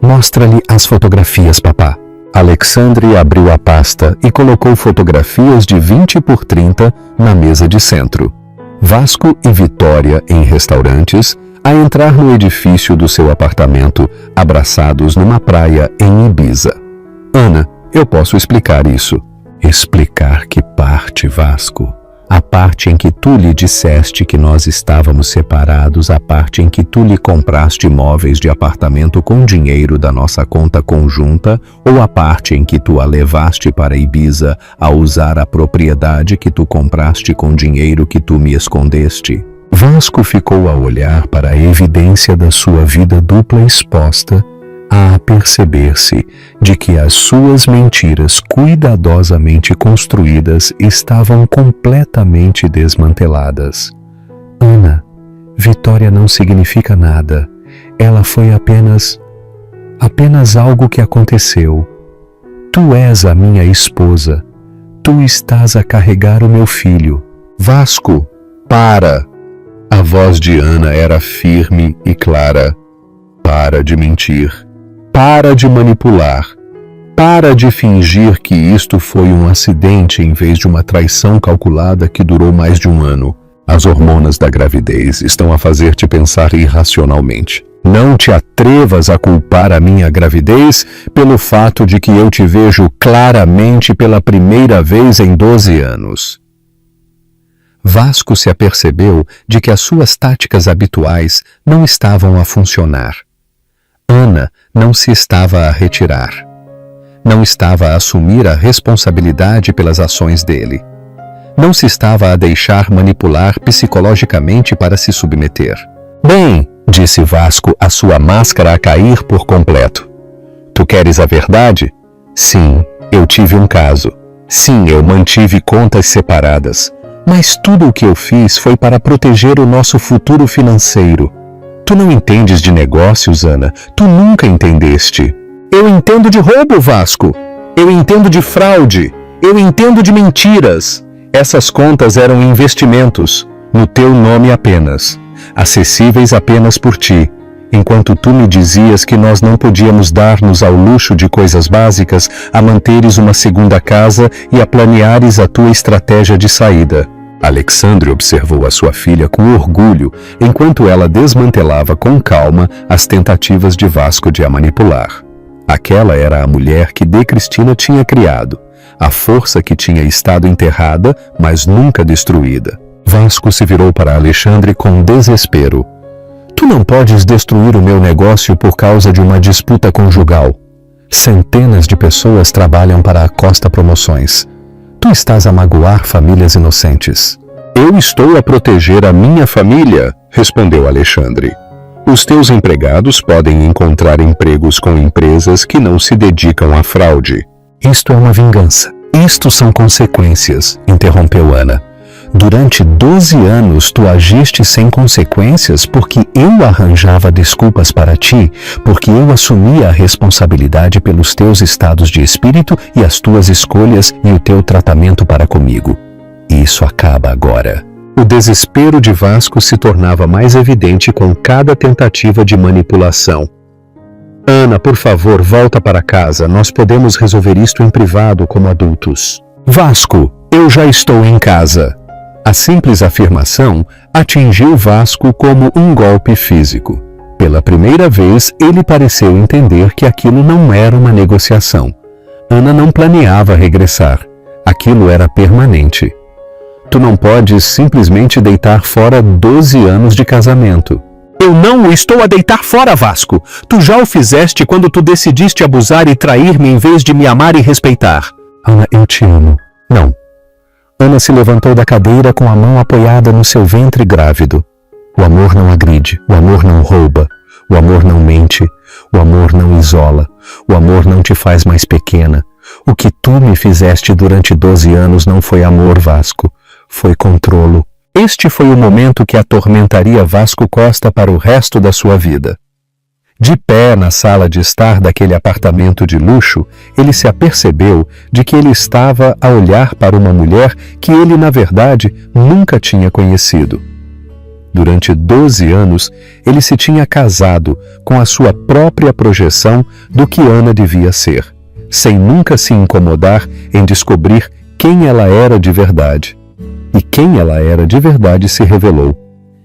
Mostra-lhe as fotografias, papá. Alexandre abriu a pasta e colocou fotografias de 20 por 30 na mesa de centro. Vasco e Vitória em restaurantes, a entrar no edifício do seu apartamento, abraçados numa praia em Ibiza. Ana, eu posso explicar isso. Explicar que parte, Vasco? A parte em que tu lhe disseste que nós estávamos separados, a parte em que tu lhe compraste móveis de apartamento com dinheiro da nossa conta conjunta, ou a parte em que tu a levaste para Ibiza a usar a propriedade que tu compraste com dinheiro que tu me escondeste? Vasco ficou a olhar para a evidência da sua vida dupla exposta, a perceber-se de que as suas mentiras cuidadosamente construídas estavam completamente desmanteladas. Ana, Vitória não significa nada. Ela foi apenas algo que aconteceu. Tu és a minha esposa. Tu estás a carregar o meu filho. Vasco, para! A voz de Ana era firme e clara. Para de mentir. Para de manipular. Para de fingir que isto foi um acidente em vez de uma traição calculada que durou mais de um ano. As hormonas da gravidez estão a fazer-te pensar irracionalmente. Não te atrevas a culpar a minha gravidez pelo fato de que eu te vejo claramente pela primeira vez em 12 anos. Vasco se apercebeu de que as suas táticas habituais não estavam a funcionar. Ana não se estava a retirar. Não estava a assumir a responsabilidade pelas ações dele. Não se estava a deixar manipular psicologicamente para se submeter. Bem, disse Vasco, a sua máscara a cair por completo. Tu queres a verdade? Sim, eu tive um caso. Sim, eu mantive contas separadas. Mas tudo o que eu fiz foi para proteger o nosso futuro financeiro. Tu não entendes de negócios, Ana. Tu nunca entendeste. Eu entendo de roubo, Vasco. Eu entendo de fraude. Eu entendo de mentiras. Essas contas eram investimentos, no teu nome apenas, acessíveis apenas por ti, enquanto tu me dizias que nós não podíamos dar-nos ao luxo de coisas básicas, a manteres uma segunda casa e a planeares a tua estratégia de saída. Alexandre observou a sua filha com orgulho, enquanto ela desmantelava com calma as tentativas de Vasco de a manipular. Aquela era a mulher que De Cristina tinha criado, a força que tinha estado enterrada, mas nunca destruída. Vasco se virou para Alexandre com desespero. Tu não podes destruir o meu negócio por causa de uma disputa conjugal. Centenas de pessoas trabalham para a Costa Promoções. Tu estás a magoar famílias inocentes. Eu estou a proteger a minha família, respondeu Alexandre. Os teus empregados podem encontrar empregos com empresas que não se dedicam à fraude. Isto é uma vingança. Isto são consequências, interrompeu Ana. Durante 12 anos tu agiste sem consequências porque eu arranjava desculpas para ti, porque eu assumia a responsabilidade pelos teus estados de espírito e as tuas escolhas e o teu tratamento para comigo. Isso acaba agora. O desespero de Vasco se tornava mais evidente com cada tentativa de manipulação. Ana, por favor, volta para casa. Nós podemos resolver isto em privado como adultos. Vasco, eu já estou em casa. A simples afirmação atingiu Vasco como um golpe físico. Pela primeira vez, ele pareceu entender que aquilo não era uma negociação. Ana não planeava regressar. Aquilo era permanente. Tu não podes simplesmente deitar fora 12 anos de casamento. Eu não o estou a deitar fora, Vasco. Tu já o fizeste quando tu decidiste abusar e trair-me em vez de me amar e respeitar. Ana, eu te amo. Não. Ana se levantou da cadeira com a mão apoiada no seu ventre grávido. O amor não agride, o amor não rouba, o amor não mente, o amor não isola, o amor não te faz mais pequena. O que tu me fizeste durante 12 anos não foi amor, Vasco, foi controlo. Este foi o momento que atormentaria Vasco Costa para o resto da sua vida. De pé na sala de estar daquele apartamento de luxo, ele se apercebeu de que ele estava a olhar para uma mulher que ele, na verdade, nunca tinha conhecido. Durante 12 anos, ele se tinha casado com a sua própria projeção do que Ana devia ser, sem nunca se incomodar em descobrir quem ela era de verdade. E quem ela era de verdade se revelou.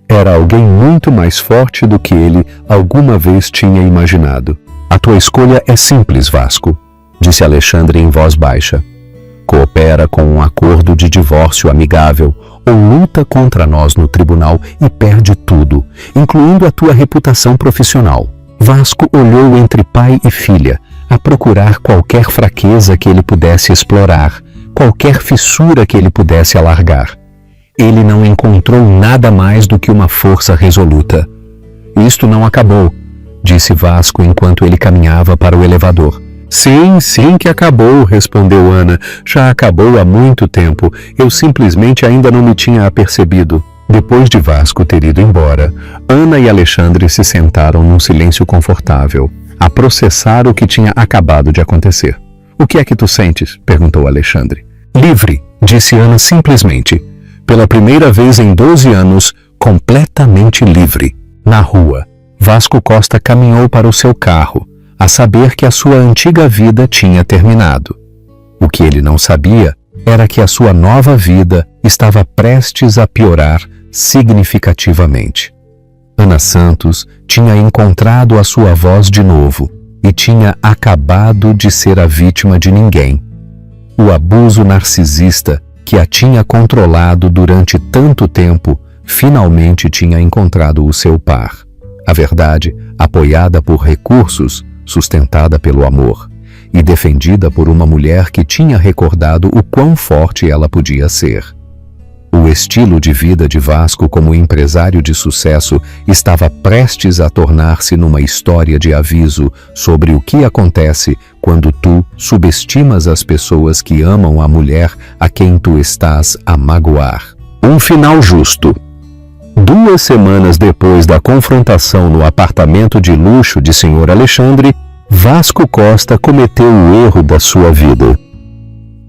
Era alguém muito mais forte do que ele alguma vez tinha imaginado. A tua escolha é simples, Vasco, disse Alexandre em voz baixa. Coopera com um acordo de divórcio amigável ou luta contra nós no tribunal e perde tudo, incluindo a tua reputação profissional. Vasco olhou entre pai e filha, a procurar qualquer fraqueza que ele pudesse explorar, qualquer fissura que ele pudesse alargar. Ele não encontrou nada mais do que uma força resoluta. Isto não acabou, disse Vasco enquanto ele caminhava para o elevador. Sim que acabou, respondeu Ana. Já acabou há muito tempo. Eu simplesmente ainda não me tinha apercebido. Depois de Vasco ter ido embora, Ana e Alexandre se sentaram num silêncio confortável, a processar o que tinha acabado de acontecer. O que é que tu sentes? Perguntou Alexandre. Livre, disse Ana simplesmente. Pela primeira vez em 12 anos, completamente livre. Na rua, Vasco Costa caminhou para o seu carro, a saber que a sua antiga vida tinha terminado. O que ele não sabia era que a sua nova vida estava prestes a piorar significativamente. Ana Santos tinha encontrado a sua voz de novo e tinha acabado de ser a vítima de ninguém. O abuso narcisista que a tinha controlado durante tanto tempo finalmente tinha encontrado o seu par. A verdade, apoiada por recursos, sustentada pelo amor e defendida por uma mulher que tinha recordado o quão forte ela podia ser. O estilo de vida de Vasco como empresário de sucesso estava prestes a tornar-se numa história de aviso sobre o que acontece quando tu subestimas as pessoas que amam a mulher a quem tu estás a magoar. Um final justo. 2 semanas depois da confrontação no apartamento de luxo de Sr. Alexandre, Vasco Costa cometeu o erro da sua vida.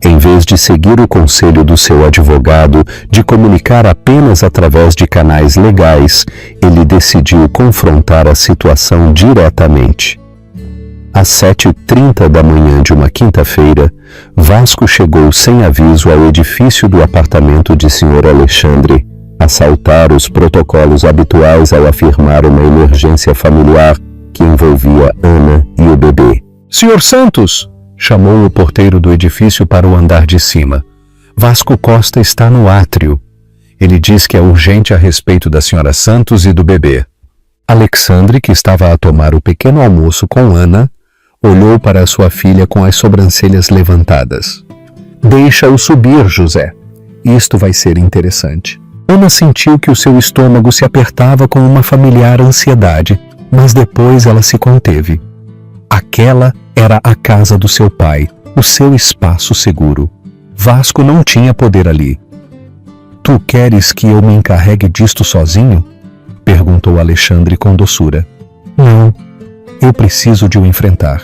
Em vez de seguir o conselho do seu advogado de comunicar apenas através de canais legais, ele decidiu confrontar a situação diretamente. Às 7h30 da manhã de uma quinta-feira, Vasco chegou sem aviso ao edifício do apartamento de Sr. Alexandre, a saltar os protocolos habituais ao afirmar uma emergência familiar que envolvia Ana e o bebê. Sr. Santos! Chamou o porteiro do edifício para o andar de cima. Vasco Costa está no átrio. Ele diz que é urgente a respeito da Sra. Santos e do bebê. Alexandre, que estava a tomar o pequeno almoço com Ana, olhou para sua filha com as sobrancelhas levantadas. Deixa-o subir, José. Isto vai ser interessante. Ana sentiu que o seu estômago se apertava com uma familiar ansiedade, mas depois ela se conteve. Aquela era a casa do seu pai, o seu espaço seguro. Vasco não tinha poder ali. Tu queres que eu me encarregue disto sozinho? Perguntou Alexandre com doçura. Não, eu preciso de o enfrentar.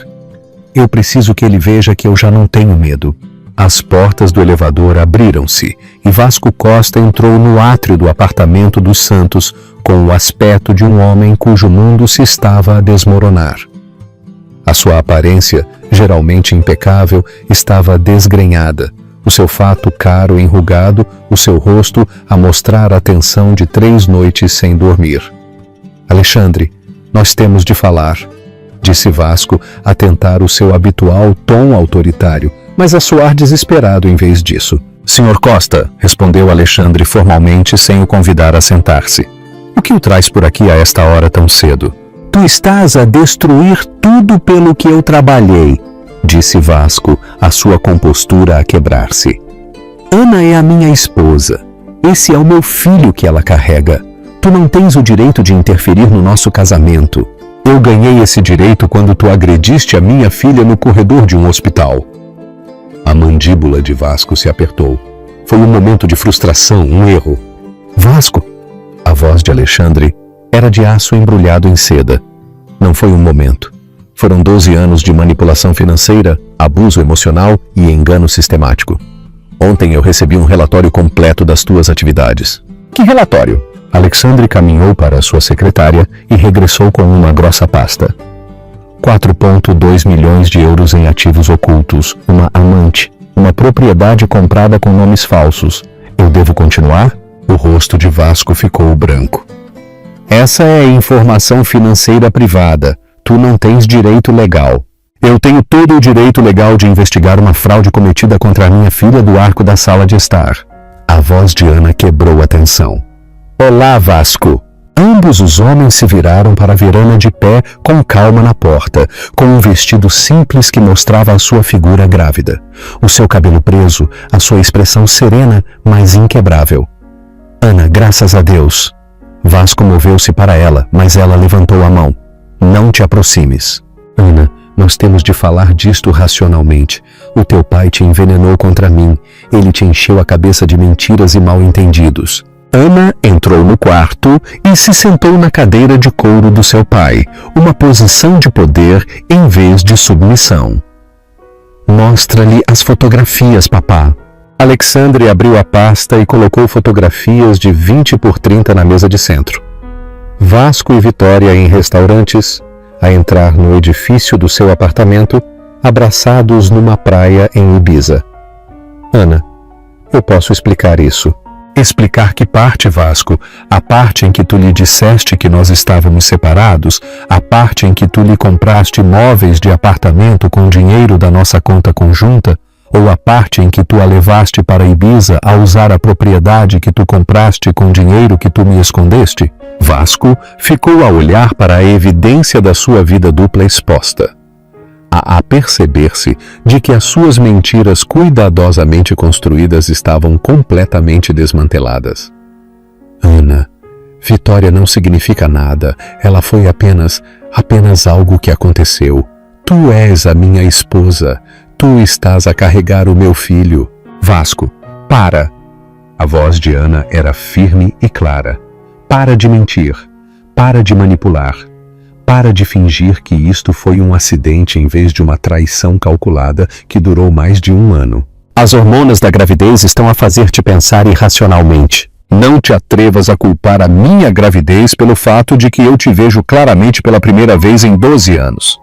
Eu preciso que ele veja que eu já não tenho medo. As portas do elevador abriram-se e Vasco Costa entrou no átrio do apartamento dos Santos com o aspecto de um homem cujo mundo se estava a desmoronar. A sua aparência, geralmente impecável, estava desgrenhada, o seu fato caro enrugado, o seu rosto a mostrar a tensão de 3 noites sem dormir. Alexandre, nós temos de falar, disse Vasco a tentar o seu habitual tom autoritário, mas a soar desesperado em vez disso. Sr. Costa, respondeu Alexandre formalmente sem o convidar a sentar-se. O que o traz por aqui a esta hora tão cedo? Tu estás a destruir tudo pelo que eu trabalhei, disse Vasco, a sua compostura a quebrar-se. Ana é a minha esposa. Esse é o meu filho que ela carrega. Tu não tens o direito de interferir no nosso casamento. Eu ganhei esse direito quando tu agrediste a minha filha no corredor de um hospital. A mandíbula de Vasco se apertou. Foi um momento de frustração, um erro. Vasco! A voz de Alexandre era de aço embrulhado em seda. Não foi um momento. Foram 12 anos de manipulação financeira, abuso emocional e engano sistemático. Ontem eu recebi um relatório completo das tuas atividades. Que relatório? Alexandre caminhou para a sua secretária e regressou com uma grossa pasta. 4,2 milhões de euros em ativos ocultos, uma amante, uma propriedade comprada com nomes falsos. Eu devo continuar? O rosto de Vasco ficou branco. Essa é informação financeira privada. Tu não tens direito legal. Eu tenho todo o direito legal de investigar uma fraude cometida contra a minha filha do arco da sala de estar. A voz de Ana quebrou a tensão. Olá, Vasco. Ambos os homens se viraram para ver Ana de pé, com calma na porta, com um vestido simples que mostrava a sua figura grávida. O seu cabelo preso, a sua expressão serena, mas inquebrável. Ana, graças a Deus. Vasco moveu-se para ela, mas ela levantou a mão. Não te aproximes. Ana, nós temos de falar disto racionalmente. O teu pai te envenenou contra mim. Ele te encheu a cabeça de mentiras e mal-entendidos. Ana entrou no quarto e se sentou na cadeira de couro do seu pai, uma posição de poder em vez de submissão. Mostra-lhe as fotografias, papá. Alexandre abriu a pasta e colocou fotografias de 20 por 30 na mesa de centro. Vasco e Vitória em restaurantes, a entrar no edifício do seu apartamento, abraçados numa praia em Ibiza. Ana, eu posso explicar isso. Explicar que parte, Vasco? A parte em que tu lhe disseste que nós estávamos separados? A parte em que tu lhe compraste móveis de apartamento com dinheiro da nossa conta conjunta? Ou a parte em que tu a levaste para Ibiza a usar a propriedade que tu compraste com dinheiro que tu me escondeste? Vasco ficou a olhar para a evidência da sua vida dupla exposta. A perceber-se de que as suas mentiras cuidadosamente construídas estavam completamente desmanteladas. Ana, Vitória não significa nada. Ela foi apenas algo que aconteceu. Tu és a minha esposa. Tu estás a carregar o meu filho. Vasco, para! A voz de Ana era firme e clara. Para de mentir. Para de manipular. Para de fingir que isto foi um acidente em vez de uma traição calculada que durou mais de 1 ano. As hormonas da gravidez estão a fazer-te pensar irracionalmente. Não te atrevas a culpar a minha gravidez pelo fato de que eu te vejo claramente pela primeira vez em 12 anos.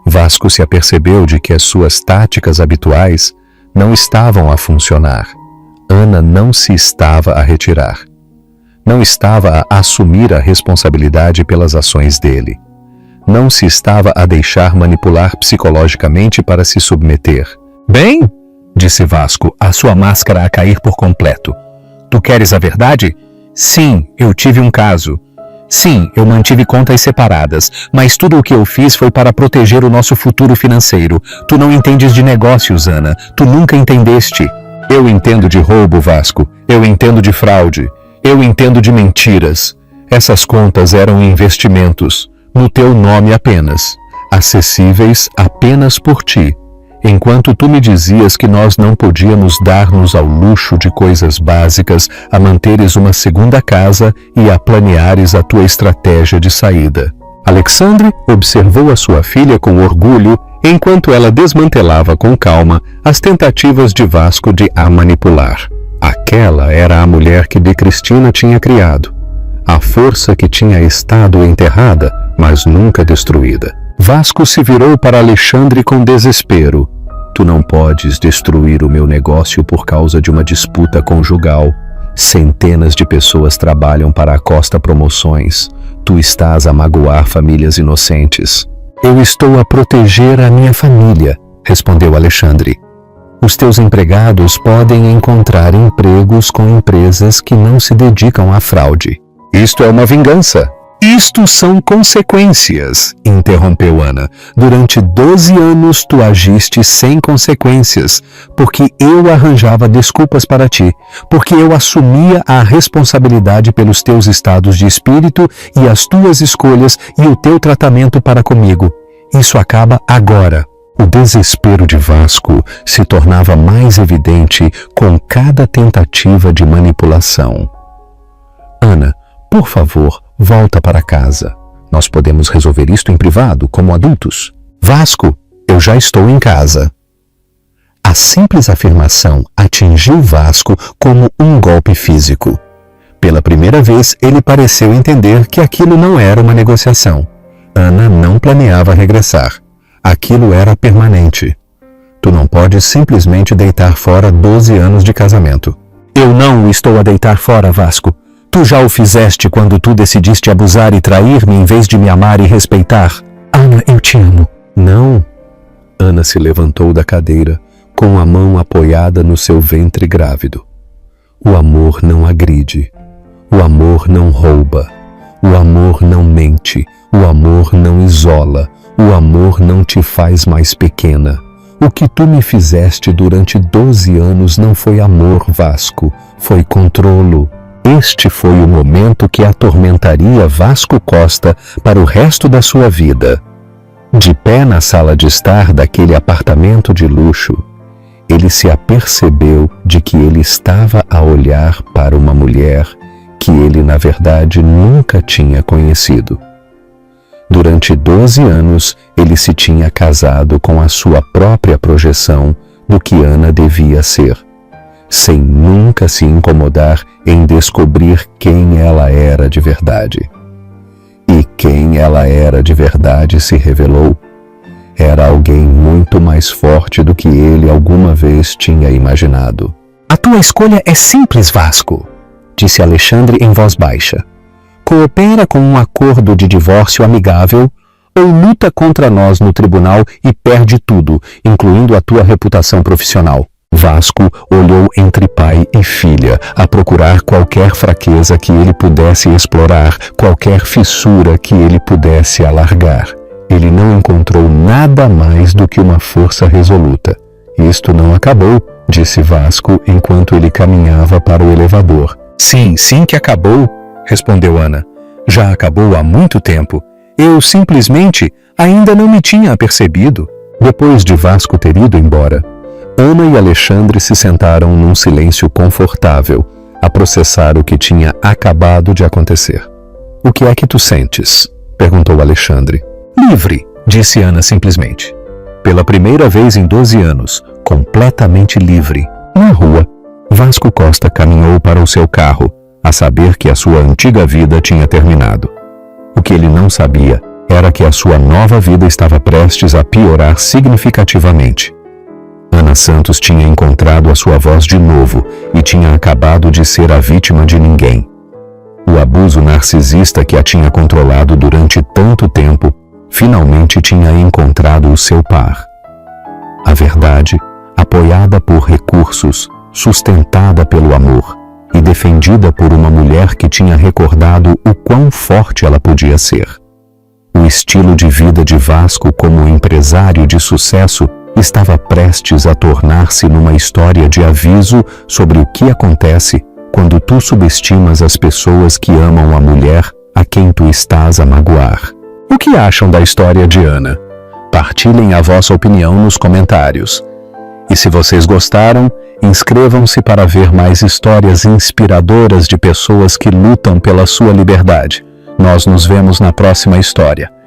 Vasco se apercebeu de que as suas táticas habituais não estavam a funcionar. Ana não se estava a retirar. Não estava a assumir a responsabilidade pelas ações dele. Não se estava a deixar manipular psicologicamente para se submeter. Bem, disse Vasco, a sua máscara a cair por completo. Tu queres a verdade? Sim, eu tive um caso. Sim, eu mantive contas separadas, mas tudo o que eu fiz foi para proteger o nosso futuro financeiro. Tu não entendes de negócios, Ana. Tu nunca entendeste. Eu entendo de roubo, Vasco. Eu entendo de fraude. Eu entendo de mentiras. Essas contas eram investimentos. No teu nome apenas, acessíveis apenas por ti, enquanto tu me dizias que nós não podíamos dar-nos ao luxo de coisas básicas, a manteres uma segunda casa e a planeares a tua estratégia de saída. Alexandre observou a sua filha com orgulho, enquanto ela desmantelava com calma as tentativas de Vasco de a manipular. Aquela era a mulher que de Cristina tinha criado, a força que tinha estado enterrada, mas nunca destruída. Vasco se virou para Alexandre com desespero. Tu não podes destruir o meu negócio por causa de uma disputa conjugal. Centenas de pessoas trabalham para a Costa Promoções. Tu estás a magoar famílias inocentes. Eu estou a proteger a minha família, respondeu Alexandre. Os teus empregados podem encontrar empregos com empresas que não se dedicam à fraude. Isto é uma vingança. Isto são consequências, interrompeu Ana. Durante 12 anos tu agiste sem consequências, porque eu arranjava desculpas para ti, porque eu assumia a responsabilidade pelos teus estados de espírito e as tuas escolhas e o teu tratamento para comigo. Isso acaba agora. O desespero de Vasco se tornava mais evidente com cada tentativa de manipulação. Ana, por favor, volta para casa. Nós podemos resolver isto em privado, como adultos. Vasco, eu já estou em casa. A simples afirmação atingiu Vasco como um golpe físico. Pela primeira vez, ele pareceu entender que aquilo não era uma negociação. Ana não planeava regressar. Aquilo era permanente. Tu não podes simplesmente deitar fora 12 anos de casamento. Eu não o estou a deitar fora, Vasco. Tu já o fizeste quando tu decidiste abusar e trair-me em vez de me amar e respeitar. Ana, eu te amo. Não. Ana se levantou da cadeira, com a mão apoiada no seu ventre grávido. O amor não agride. O amor não rouba. O amor não mente. O amor não isola. O amor não te faz mais pequena. O que tu me fizeste durante 12 anos não foi amor, Vasco. Foi controlo. Este foi o momento que atormentaria Vasco Costa para o resto da sua vida. De pé na sala de estar daquele apartamento de luxo, ele se apercebeu de que ele estava a olhar para uma mulher que ele, na verdade, nunca tinha conhecido. Durante 12 anos, ele se tinha casado com a sua própria projeção do que Ana devia ser, sem nunca se incomodar em descobrir quem ela era de verdade. E quem ela era de verdade se revelou. Era alguém muito mais forte do que ele alguma vez tinha imaginado. A tua escolha é simples, Vasco, disse Alexandre em voz baixa. Coopera com um acordo de divórcio amigável ou luta contra nós no tribunal e perde tudo, incluindo a tua reputação profissional. Vasco olhou entre pai e filha a procurar qualquer fraqueza que ele pudesse explorar, qualquer fissura que ele pudesse alargar. Ele não encontrou nada mais do que uma força resoluta. Isto não acabou, disse Vasco enquanto ele caminhava para o elevador. Sim que acabou, respondeu Ana. Já acabou há muito tempo. Eu simplesmente ainda não me tinha apercebido. Depois de Vasco ter ido embora, Ana e Alexandre se sentaram num silêncio confortável, a processar o que tinha acabado de acontecer. O que é que tu sentes? Perguntou Alexandre. Livre, disse Ana simplesmente. Pela primeira vez em 12 anos, completamente livre. Na rua, Vasco Costa caminhou para o seu carro, a saber que a sua antiga vida tinha terminado. O que ele não sabia era que a sua nova vida estava prestes a piorar significativamente. Ana Santos tinha encontrado a sua voz de novo e tinha acabado de ser a vítima de ninguém. O abuso narcisista que a tinha controlado durante tanto tempo finalmente tinha encontrado o seu par. A verdade, apoiada por recursos, sustentada pelo amor e defendida por uma mulher que tinha recordado o quão forte ela podia ser. O estilo de vida de Vasco como empresário de sucesso estava prestes a tornar-se numa história de aviso sobre o que acontece quando tu subestimas as pessoas que amam a mulher a quem tu estás a magoar. O que acham da história de Ana? Partilhem a vossa opinião nos comentários. E se vocês gostaram, inscrevam-se para ver mais histórias inspiradoras de pessoas que lutam pela sua liberdade. Nós nos vemos na próxima história.